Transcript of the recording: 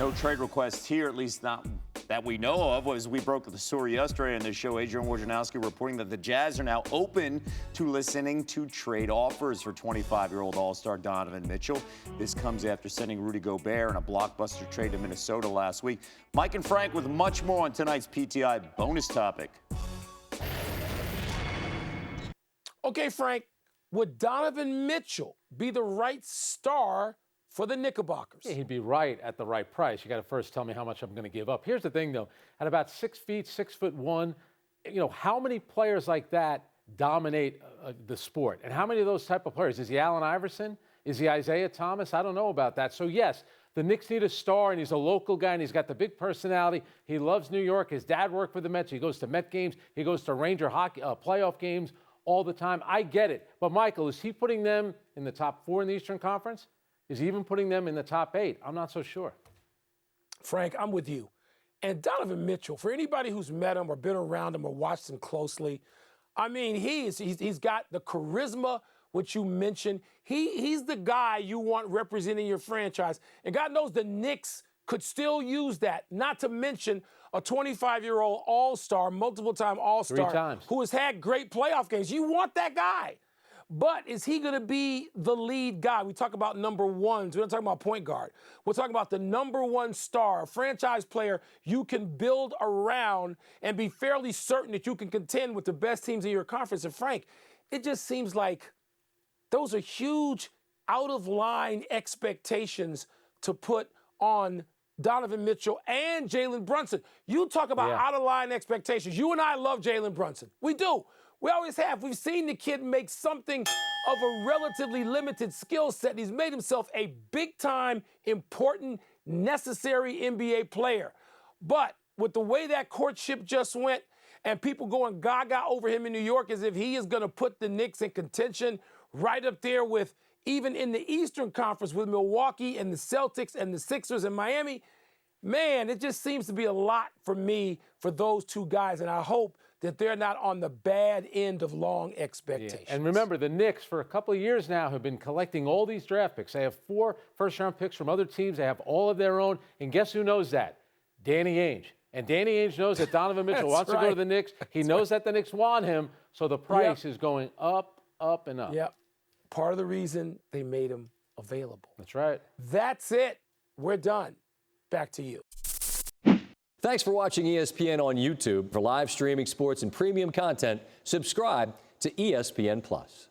No trade requests here, at least not that we know of. As we broke the story yesterday on this show, Adrian Wojnarowski reporting that the Jazz are now open to listening to trade offers for 25-year-old All-Star Donovan Mitchell. This comes after sending Rudy Gobert in a blockbuster trade to Minnesota last week. Mike and Frank with much more on tonight's PTI bonus topic. Okay, Frank, would Donovan Mitchell be the right star for the Knickerbockers? Yeah, he'd be right at the right price. You got to first tell me how much I'm going to give up. Here's the thing, though. At about 6 feet, 6'1", how many players like that dominate the sport? And how many of those type of players? Is he Allen Iverson? Is he Isaiah Thomas? I don't know about that. So, yes, the Knicks need a star, and he's a local guy, and he's got the big personality. He loves New York. His dad worked for the Mets. He goes to Met games. He goes to Ranger hockey playoff games all the time. I get it. But, Michael, is he putting them in the top 4 in the Eastern Conference? Is he even putting them in the top 8? I'm not so sure. Frank, I'm with you. And Donovan Mitchell, for anybody who's met him or been around him or watched him closely, I mean, he's got the charisma, which you mentioned. He's the guy you want representing your franchise. And God knows the Knicks could still use that, not to mention a 25-year-old all-star, multiple-time all-star, 3 times, who has had great playoff games. You want that guy. But is he going to be the lead guy? We talk about number ones. We're not talking about point guard. We're talking about the number one star, a franchise player you can build around and be fairly certain that you can contend with the best teams in your conference. And Frank, it just seems like those are huge out-of-line expectations to put on Donovan Mitchell and Jalen Brunson. You talk about out-of-line expectations. You and I love Jalen Brunson. We do. We always have. We've seen the kid make something of a relatively limited skill set. He's made himself a big-time, important, necessary NBA player. But with the way that courtship just went and people going gaga over him in New York as if he is going to put the Knicks in contention right up there with, even in the Eastern Conference, with Milwaukee and the Celtics and the Sixers and Miami, man, it just seems to be a lot for me for those two guys. And I hope that they're not on the bad end of long expectations. Yeah. And remember, the Knicks, for a couple of years now, have been collecting all these draft picks. They have 4 first-round picks from other teams. They have all of their own. And guess who knows that? Danny Ainge. And Danny Ainge knows that Donovan Mitchell wants to go to the Knicks. He knows that the Knicks want him, so the price is going up, up, and up. Yep. Part of the reason they made him available. That's right. That's it. We're done. Back to you. Thanks for watching ESPN on YouTube. For live streaming sports and premium content, subscribe to ESPN+.